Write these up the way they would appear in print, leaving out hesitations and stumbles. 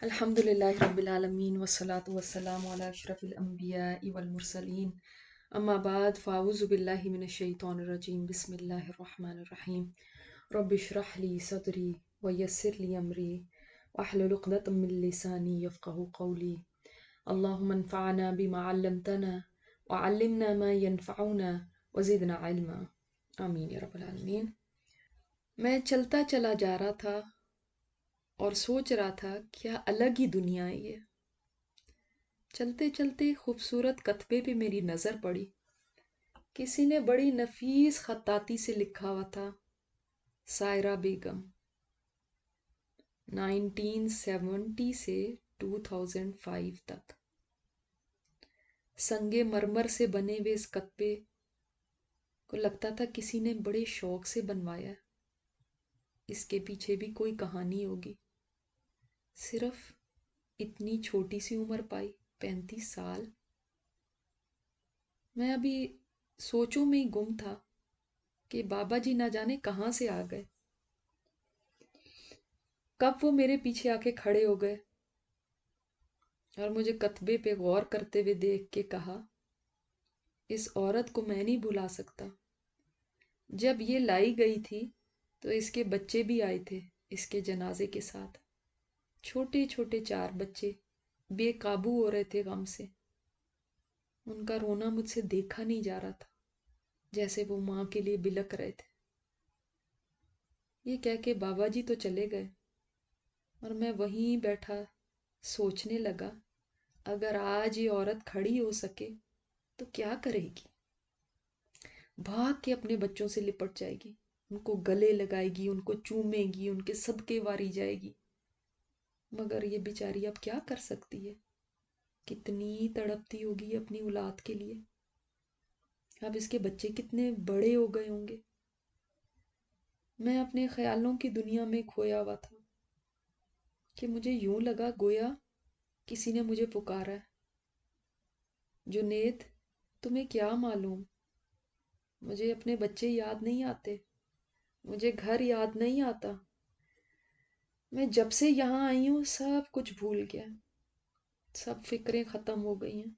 الحمد للہ رب العالمین والصلاة والسلام علی اشرف الانبیاء والمرسلین اما بعد فاعوذ باللہ من الشیطان الرجیم بسم اللہ الرحمن الرحیم رب اشرح لی صدری ویسر لی امری واحلل عقدۃ من لسانی یفقہوا قولی اللہم انفعنا بما علمتنا وعلمنا ما ينفعنا وزدنا علما آمین یا رب العالمین۔ میں چلتا چلا جا رہا تھا اور سوچ رہا تھا کیا الگ ہی دنیا ہے یہ۔ چلتے چلتے خوبصورت کتبے پہ میری نظر پڑی۔ کسی نے بڑی نفیس خطاطی سے لکھا ہوا تھا، سائرہ بیگم، 1970 سے 2005 تک۔ سنگ مرمر سے بنے ہوئے اس کتبے کو لگتا تھا کسی نے بڑے شوق سے بنوایا ہے، اس کے پیچھے بھی کوئی کہانی ہوگی۔ صرف اتنی چھوٹی سی عمر پائی، 35 سال۔ میں ابھی سوچوں میں ہی گم تھا کہ بابا جی نہ جانے کہاں سے آ گئے، کب وہ میرے پیچھے آ کے کھڑے ہو گئے اور مجھے کتبے پہ غور کرتے ہوئے دیکھ کے کہا، اس عورت کو میں نہیں بھلا سکتا۔ جب یہ لائی گئی تھی تو اس کے بچے بھی آئے تھے اس کے جنازے کے ساتھ، چھوٹے چھوٹے 4 بچے بے قابو ہو رہے تھے غم سے۔ ان کا رونا مجھ سے دیکھا نہیں جا رہا تھا، جیسے وہ ماں کے لیے بلک رہے تھے۔ یہ کہہ کے بابا جی تو چلے گئے اور میں وہیں بیٹھا سوچنے لگا، اگر آج یہ عورت کھڑی ہو سکے تو کیا کرے گی؟ بھاگ کے اپنے بچوں سے لپٹ جائے گی، ان کو گلے لگائے گی، ان کو چومے گی، ان کے صدقے واری جائے گی۔ مگر یہ بیچاری اب کیا کر سکتی ہے؟ کتنی تڑپتی ہوگی اپنی اولاد کے لیے۔ اب اس کے بچے کتنے بڑے ہو گئے ہوں گے۔ میں اپنے خیالوں کی دنیا میں کھویا ہوا تھا کہ مجھے یوں لگا گویا کسی نے مجھے پکارا ہے، جنید تمہیں کیا معلوم، مجھے اپنے بچے یاد نہیں آتے، مجھے گھر یاد نہیں آتا، میں جب سے یہاں آئی ہوں سب کچھ بھول گیا، سب فکریں ختم ہو گئی ہیں،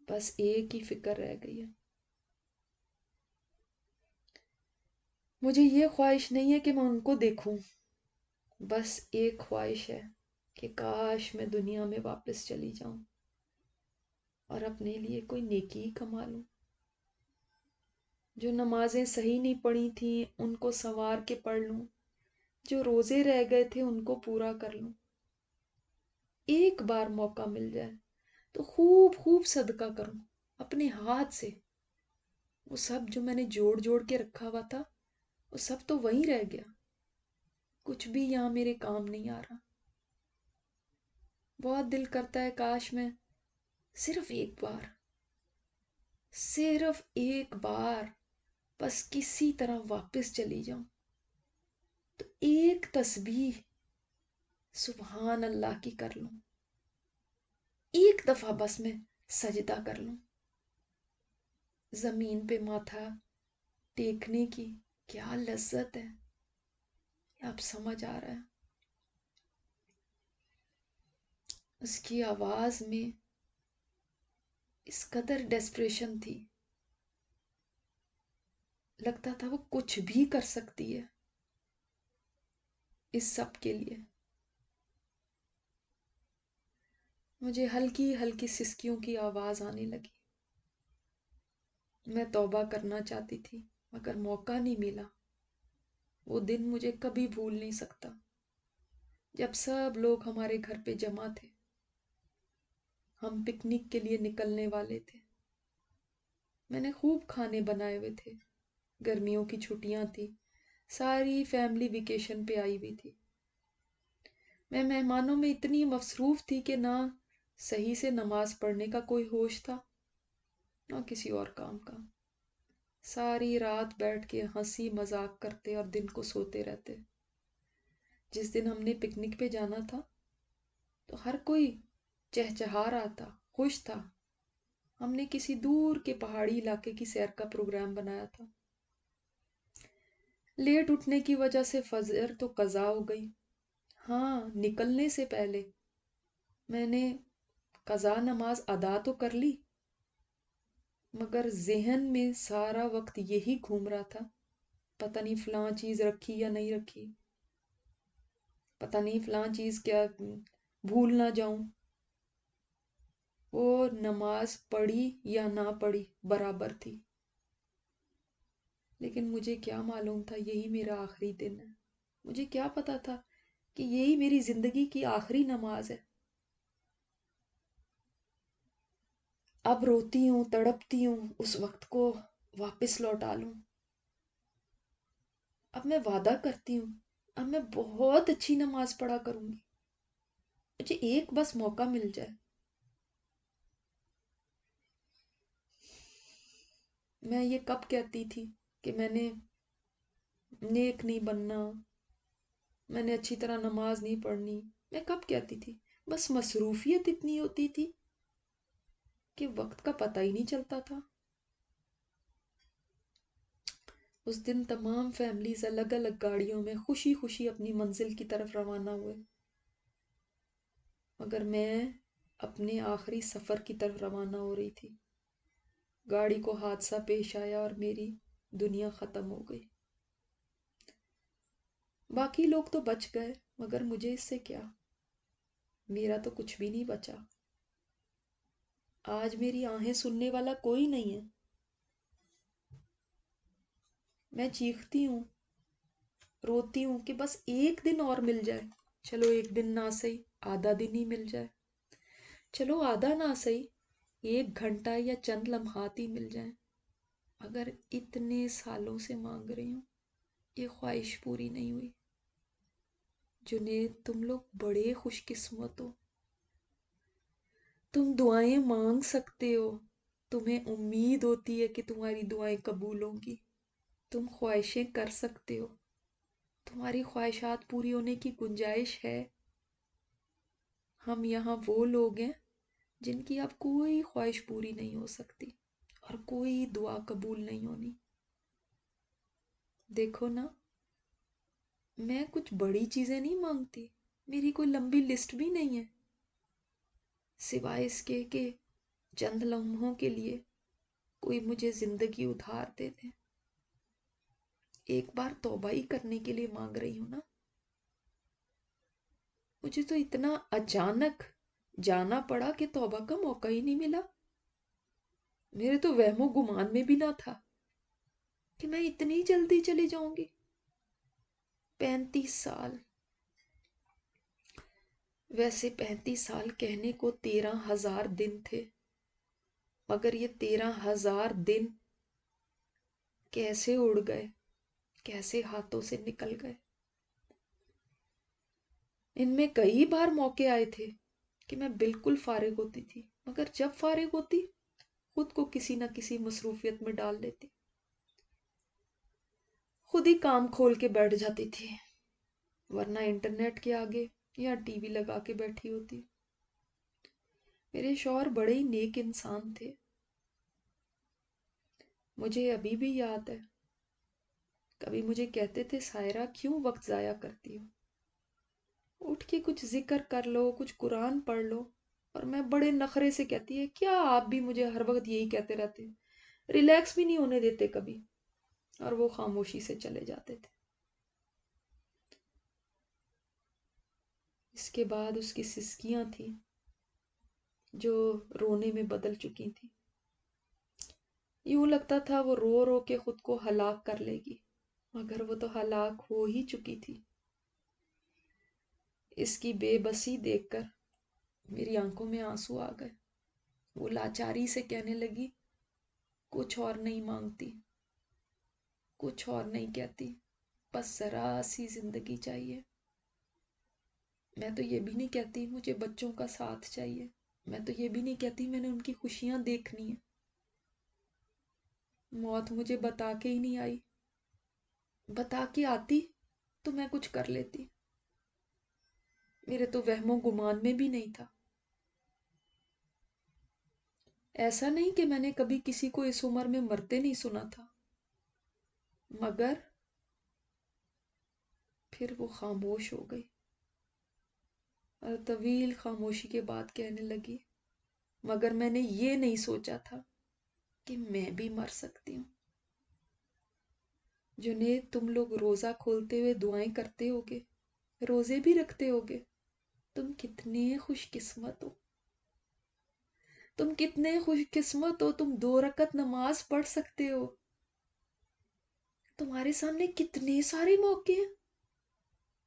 بس ایک ہی فکر رہ گئی ہے۔ مجھے یہ خواہش نہیں ہے کہ میں ان کو دیکھوں، بس ایک خواہش ہے کہ کاش میں دنیا میں واپس چلی جاؤں اور اپنے لیے کوئی نیکی ہی کما لوں۔ جو نمازیں صحیح نہیں پڑھی تھیں ان کو سنوار کے پڑھ لوں، جو روزے رہ گئے تھے ان کو پورا کر لوں۔ ایک بار موقع مل جائے تو خوب خوب صدقہ کروں اپنے ہاتھ سے۔ وہ سب جو میں نے جوڑ جوڑ کے رکھا ہوا تھا وہ سب تو وہیں رہ گیا، کچھ بھی یہاں میرے کام نہیں آ رہا۔ بہت دل کرتا ہے کاش میں صرف ایک بار بس کسی طرح واپس چلی جاؤں تو ایک تسبیح سبحان اللہ کی کر لوں، ایک دفعہ بس میں سجدہ کر لوں۔ زمین پہ ماتھا ٹیکنے کی کیا لذت ہے، اب سمجھ آ رہا ہے۔ اس کی آواز میں اس قدر ڈیسپریشن تھی، لگتا تھا وہ کچھ بھی کر سکتی ہے اس سب کے لیے۔ مجھے ہلکی ہلکی سسکیوں کی آواز آنے لگی۔ میں توبہ کرنا چاہتی تھی مگر موقع نہیں ملا۔ وہ دن مجھے کبھی بھول نہیں سکتا جب سب لوگ ہمارے گھر پہ جمع تھے، ہم پکنک کے لیے نکلنے والے تھے۔ میں نے خوب کھانے بنائے ہوئے تھے، گرمیوں کی چھٹیاں تھی، ساری فیملی ویکیشن پہ آئی ہوئی تھی۔ میں مہمانوں میں اتنی مصروف تھی کہ نہ صحیح سے نماز پڑھنے کا کوئی ہوش تھا نہ کسی اور کام کا۔ ساری رات بیٹھ کے ہنسی مذاق کرتے اور دن کو سوتے رہتے۔ جس دن ہم نے پکنک پہ جانا تھا تو ہر کوئی چہچہا رہا تھا، خوش تھا۔ ہم نے کسی دور کے پہاڑی علاقے کی سیر کا پروگرام بنایا تھا۔ لیٹ اٹھنے کی وجہ سے فجر تو قضا ہو گئی، ہاں، نکلنے سے پہلے میں نے قضا نماز ادا تو کر لی، مگر ذہن میں سارا وقت یہی گھوم رہا تھا، پتہ نہیں فلاں چیز رکھی یا نہیں رکھی، پتہ نہیں فلاں چیز کیا بھول نہ جاؤں۔ وہ نماز پڑھی یا نہ پڑھی برابر تھی، لیکن مجھے کیا معلوم تھا یہی میرا آخری دن ہے، مجھے کیا پتا تھا کہ یہی میری زندگی کی آخری نماز ہے۔ اب روتی ہوں، تڑپتی ہوں اس وقت کو واپس لوٹا لوں۔ اب میں وعدہ کرتی ہوں، اب میں بہت اچھی نماز پڑھا کروں گی، مجھے ایک بس موقع مل جائے۔ میں یہ کب کہتی تھی کہ میں نے نیک نہیں بننا، میں نے اچھی طرح نماز نہیں پڑھنی، میں کب کہتی تھی؟ بس مصروفیت اتنی ہوتی تھی کہ وقت کا پتہ ہی نہیں چلتا تھا۔ اس دن تمام فیملیز الگ الگ گاڑیوں میں خوشی خوشی اپنی منزل کی طرف روانہ ہوئے، مگر میں اپنے آخری سفر کی طرف روانہ ہو رہی تھی۔ گاڑی کو حادثہ پیش آیا اور میری دنیا ختم ہو گئی۔ باقی لوگ تو بچ گئے، مگر مجھے اس سے کیا؟ میرا تو کچھ بھی نہیں بچا۔ آج میری آہیں سننے والا کوئی نہیں ہے۔ میں چیختی ہوں، روتی ہوں کہ بس ایک دن اور مل جائے، چلو ایک دن نہ صحیح آدھا دن ہی مل جائے، چلو آدھا نہ صحیح ایک گھنٹہ یا چند لمحات ہی مل جائیں، اگر اتنے سالوں سے مانگ رہی ہوں، یہ خواہش پوری نہیں ہوئی۔ جنید، تم لوگ بڑے خوش قسمت ہو، تم دعائیں مانگ سکتے ہو، تمہیں امید ہوتی ہے کہ تمہاری دعائیں قبول ہوں گی، تم خواہشیں کر سکتے ہو، تمہاری خواہشات پوری ہونے کی گنجائش ہے۔ ہم یہاں وہ لوگ ہیں جن کی اب کوئی خواہش پوری نہیں ہو سکتی اور کوئی دعا قبول نہیں ہونی۔ دیکھو نا، میں کچھ بڑی چیزیں نہیں مانگتی، میری کوئی لمبی لسٹ بھی نہیں ہے، سوائے اس کے کہ چند لمحوں کے لیے کوئی مجھے زندگی ادھار دے دے۔ ایک بار توبہ ہی کرنے کے لیے مانگ رہی ہوں نا۔ مجھے تو اتنا اچانک جانا پڑا کہ توبہ کا موقع ہی نہیں ملا۔ میرے تو وہم و گمان میں بھی نہ تھا کہ میں اتنی جلدی چلی جاؤں گی۔ 35 سال، ویسے 35 سال کہنے کو 13,000 دن تھے، مگر یہ 13,000 دن کیسے اڑ گئے، کیسے ہاتھوں سے نکل گئے۔ ان میں کئی بار موقع آئے تھے کہ میں بالکل فارغ ہوتی تھی، مگر جب فارغ ہوتی خود کو کسی نہ کسی مصروفیت میں ڈال لیتی، خود ہی کام کھول کے بیٹھ جاتی تھی، ورنہ انٹرنیٹ کے آگے یا ٹی وی لگا کے بیٹھی ہوتی۔ میرے شوہر بڑے ہی نیک انسان تھے، مجھے ابھی بھی یاد ہے، کبھی مجھے کہتے تھے سائرہ کیوں وقت ضائع کرتی ہو، اٹھ کے کچھ ذکر کر لو، کچھ قرآن پڑھ لو، اور میں بڑے نخرے سے کہتی ہے کیا آپ بھی مجھے ہر وقت یہی کہتے رہتے ہیں، ریلیکس بھی نہیں ہونے دیتے کبھی، اور وہ خاموشی سے چلے جاتے تھے۔ اس کے بعد اس کی سسکیاں تھیں جو رونے میں بدل چکی تھیں، یوں لگتا تھا وہ رو رو کے خود کو ہلاک کر لے گی، مگر وہ تو ہلاک ہو ہی چکی تھی۔ اس کی بے بسی دیکھ کر میری آنکھوں میں آنسو آ گئے۔ وہ لاچاری سے کہنے لگی کچھ اور نہیں مانگتی، کچھ اور نہیں کہتی، بس ذرا سی زندگی چاہیے۔ میں تو یہ بھی نہیں کہتی مجھے بچوں کا ساتھ چاہیے، میں تو یہ بھی نہیں کہتی میں نے ان کی خوشیاں دیکھنی ہیں۔ موت مجھے بتا کے ہی نہیں آئی، بتا کے آتی تو میں کچھ کر لیتی، میرے تو وہم و گمان میں بھی نہیں تھا۔ ایسا نہیں کہ میں نے کبھی کسی کو اس عمر میں مرتے نہیں سنا تھا، مگر پھر وہ خاموش ہو گئی۔ اور طویل خاموشی کے بعد کہنے لگی، مگر میں نے یہ نہیں سوچا تھا کہ میں بھی مر سکتی ہوں۔ جنید، تم لوگ روزہ کھولتے ہوئے دعائیں کرتے ہوگے، روزے بھی رکھتے ہوگے، تم کتنے خوش قسمت ہو، تم کتنے خوش قسمت ہو، تم 2 رکعت نماز پڑھ سکتے ہو، تمہارے سامنے کتنے سارے موقع ہیں،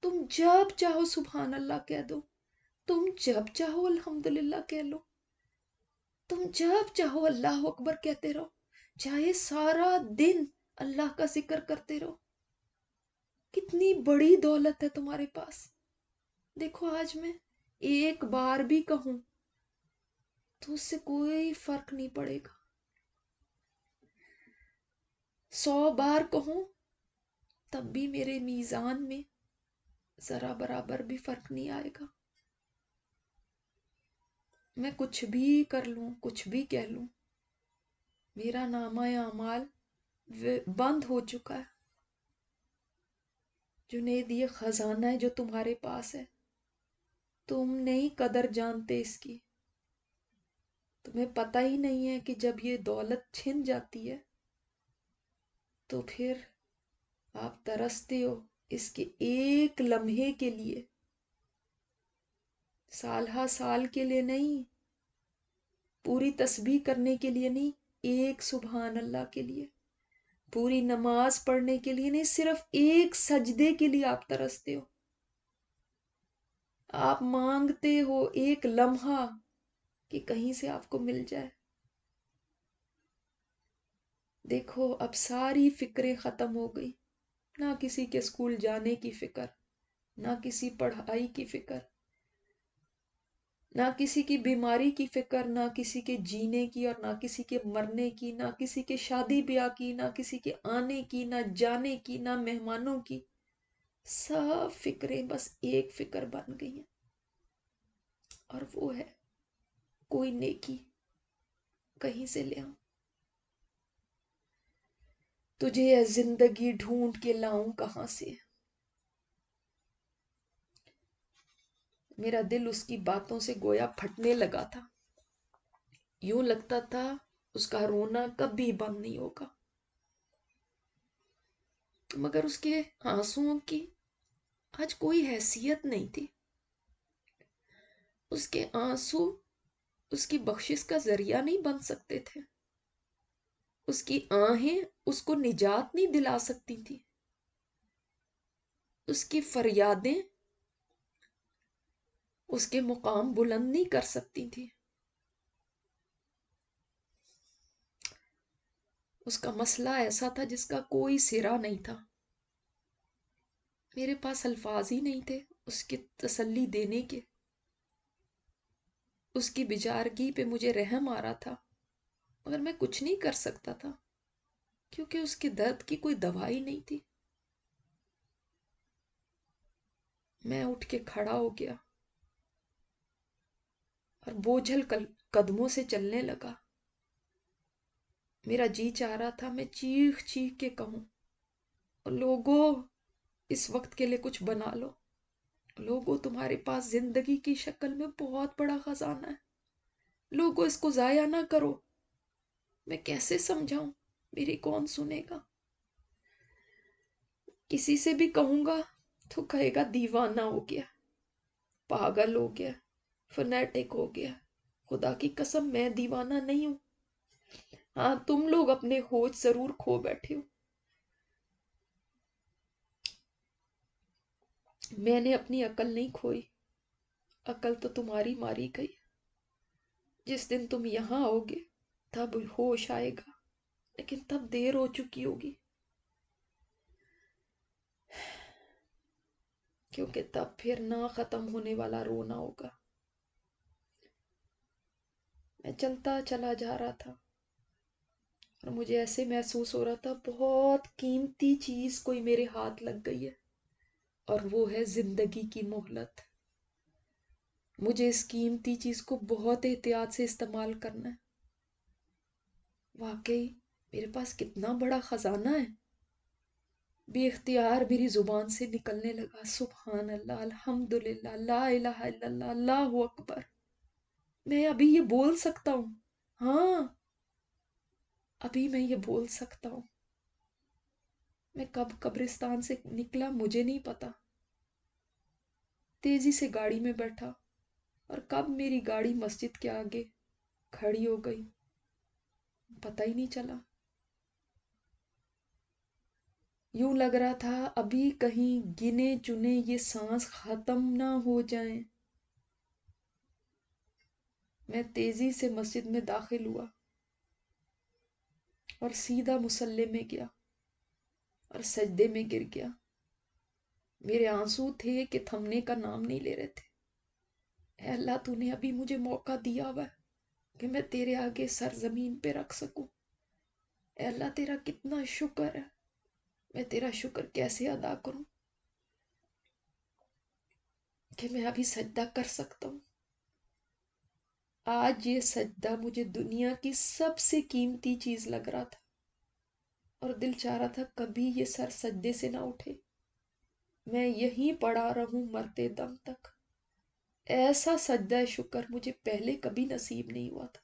تم جب چاہو سبحان اللہ کہہ دو، تم جب چاہو الحمدللہ کہہ لو، تم جب چاہو اللہ اکبر کہتے رہو، چاہے سارا دن اللہ کا ذکر کرتے رہو۔ کتنی بڑی دولت ہے تمہارے پاس۔ دیکھو آج میں ایک بار بھی کہوں تو اس سے کوئی فرق نہیں پڑے گا، 100 بار کہوں تب بھی میرے میزان میں ذرا برابر بھی فرق نہیں آئے گا۔ میں کچھ بھی کر لوں، کچھ بھی کہہ لوں، میرا نامہ اعمال بند ہو چکا ہے۔ جنید، یہ خزانہ ہے جو تمہارے پاس ہے، تم نہیں قدر جانتے اس کی، تمہیں پتہ ہی نہیں ہے کہ جب یہ دولت چھن جاتی ہے تو پھر آپ ترستے ہو اس کے ایک لمحے کے لیے، سال ہا سال کے لیے نہیں، پوری تسبیح کرنے کے لیے نہیں، ایک سبحان اللہ کے لیے، پوری نماز پڑھنے کے لیے نہیں، صرف ایک سجدے کے لیے آپ ترستے ہو۔ آپ مانگتے ہو ایک لمحہ کہ کہیں سے آپ کو مل جائے۔ دیکھو اب ساری فکریں ختم ہو گئی، نہ کسی کے اسکول جانے کی فکر، نہ کسی پڑھائی کی فکر، نہ کسی کی بیماری کی فکر، نہ کسی کے جینے کی اور نہ کسی کے مرنے کی، نہ کسی کے شادی بیاہ کی، نہ کسی کے آنے کی، نہ جانے کی، نہ مہمانوں کی۔ سب فکریں بس ایک فکر بن گئی ہیں، اور وہ ہے کوئی نیکی کہیں سے لے آؤں، تجھے اے زندگی ڈھونڈ کے لاؤں کہاں سے۔ میرا دل اس کی باتوں سے گویا پھٹنے لگا تھا، یوں لگتا تھا اس کا رونا کبھی بند نہیں ہوگا، مگر اس کے آنسوؤں کی آج کوئی حیثیت نہیں تھی۔ اس کے آنسو اس کی بخشش کا ذریعہ نہیں بن سکتے تھے، اس کی آہیں اس کو نجات نہیں دلا سکتی تھی، اس کی فریادیں اس کے مقام بلند نہیں کر سکتی تھی۔ اس کا مسئلہ ایسا تھا جس کا کوئی سرا نہیں تھا، میرے پاس الفاظ ہی نہیں تھے اس کی تسلی دینے کے۔ اس کی بیچارگی پہ مجھے رحم آ رہا تھا، مگر میں کچھ نہیں کر سکتا تھا کیونکہ اس کے درد کی کوئی دوائی نہیں تھی۔ میں اٹھ کے کھڑا ہو گیا اور بوجھل قدموں سے چلنے لگا۔ میرا جی چاہ رہا تھا میں چیخ چیخ کے کہوں، لوگوں اس وقت کے لیے کچھ بنا لو، لوگوں تمہارے پاس زندگی کی شکل میں بہت بڑا خزانہ ہے، لوگوں اس کو ضائع نہ کرو۔ میں کیسے سمجھاؤں، میری کون سنے گا؟ کسی سے بھی کہوں گا تو کہے گا دیوانہ ہو گیا، پاگل ہو گیا، فنیٹک ہو گیا۔ خدا کی قسم میں دیوانہ نہیں ہوں، ہاں تم لوگ اپنے ہوش ضرور کھو بیٹھے ہو، میں نے اپنی عقل نہیں کھوئی، عقل تو تمہاری ماری گئی۔ جس دن تم یہاں آؤگے تب ہوش آئے گا، لیکن تب دیر ہو چکی ہوگی، کیونکہ تب پھر نہ ختم ہونے والا رونا ہوگا۔ میں چلتا چلا جا رہا تھا اور مجھے ایسے محسوس ہو رہا تھا بہت قیمتی چیز کوئی میرے ہاتھ لگ گئی ہے، اور وہ ہے زندگی کی مہلت۔ مجھے اس قیمتی چیز کو بہت احتیاط سے استعمال کرنا ہے۔ واقعی میرے پاس کتنا بڑا خزانہ ہے، بے اختیار میری زبان سے نکلنے لگا، سبحان اللہ، الحمدللہ، لا الہ الا اللہ، اللہ اکبر۔ میں ابھی یہ بول سکتا ہوں، ہاں ابھی میں یہ بول سکتا ہوں۔ میں کب قبرستان سے نکلا مجھے نہیں پتا، تیزی سے گاڑی میں بیٹھا، اور کب میری گاڑی مسجد کے آگے کھڑی ہو گئی پتہ ہی نہیں چلا۔ یوں لگ رہا تھا ابھی کہیں گنے چنے یہ سانس ختم نہ ہو جائیں۔ میں تیزی سے مسجد میں داخل ہوا اور سیدھا مصلی میں گیا اور سجدے میں گر گیا۔ میرے آنسو تھے کہ تھمنے کا نام نہیں لے رہے تھے۔ اے اللہ، تو نے ابھی مجھے موقع دیا ہوا ہے کہ میں تیرے آگے سر زمین پہ رکھ سکوں۔ اے اللہ تیرا کتنا شکر ہے، میں تیرا شکر کیسے ادا کروں کہ میں ابھی سجدہ کر سکتا ہوں۔ آج یہ سجدہ مجھے دنیا کی سب سے قیمتی چیز لگ رہا تھا، اور دل چاہ رہا تھا کبھی یہ سر سجدے سے نہ اٹھے، میں یہیں پڑا رہوں مرتے دم تک۔ ایسا سجدہ شکر مجھے پہلے کبھی نصیب نہیں ہوا تھا۔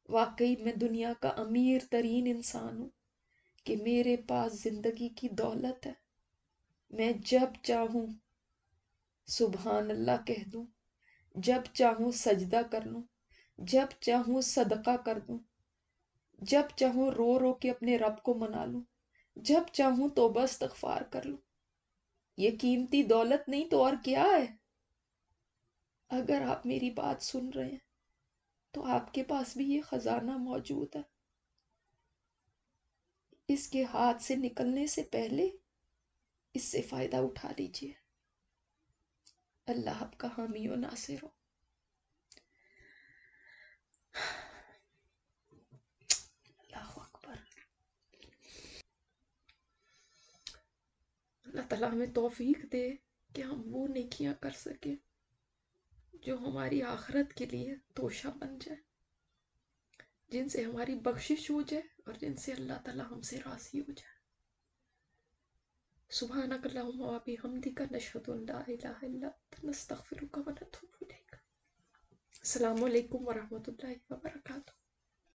واقعی میں دنیا کا امیر ترین انسان ہوں کہ میرے پاس زندگی کی دولت ہے۔ میں جب چاہوں سبحان اللہ کہہ دوں، جب چاہوں سجدہ کر لوں، جب چاہوں صدقہ کر دوں، جب چاہوں رو رو کے اپنے رب کو منا لوں، جب چاہوں توبہ استغفار کر لوں۔ یہ قیمتی دولت نہیں تو اور کیا ہے؟ اگر آپ میری بات سن رہے ہیں تو آپ کے پاس بھی یہ خزانہ موجود ہے۔ اس کے ہاتھ سے نکلنے سے پہلے اس سے فائدہ اٹھا لیجیے۔ اللہ آپ کا حامی و ناصر ہو۔ اللہ اکبر۔ اللہ تعالیٰ ہمیں توفیق دے کہ ہم وہ نیکیاں کر سکیں جو ہماری آخرت کے لیے توشہ بن جائے، جن سے ہماری بخشش ہو جائے اور جن سے اللہ تعالیٰ ہم سے راضی ہو جائے۔ سبحانک اللہم و بحمدک، نشہد ان لا الہ الا انت، نستغفرک و نتوب الیک۔ السلام علیکم ورحمۃ اللہ وبرکاتہ۔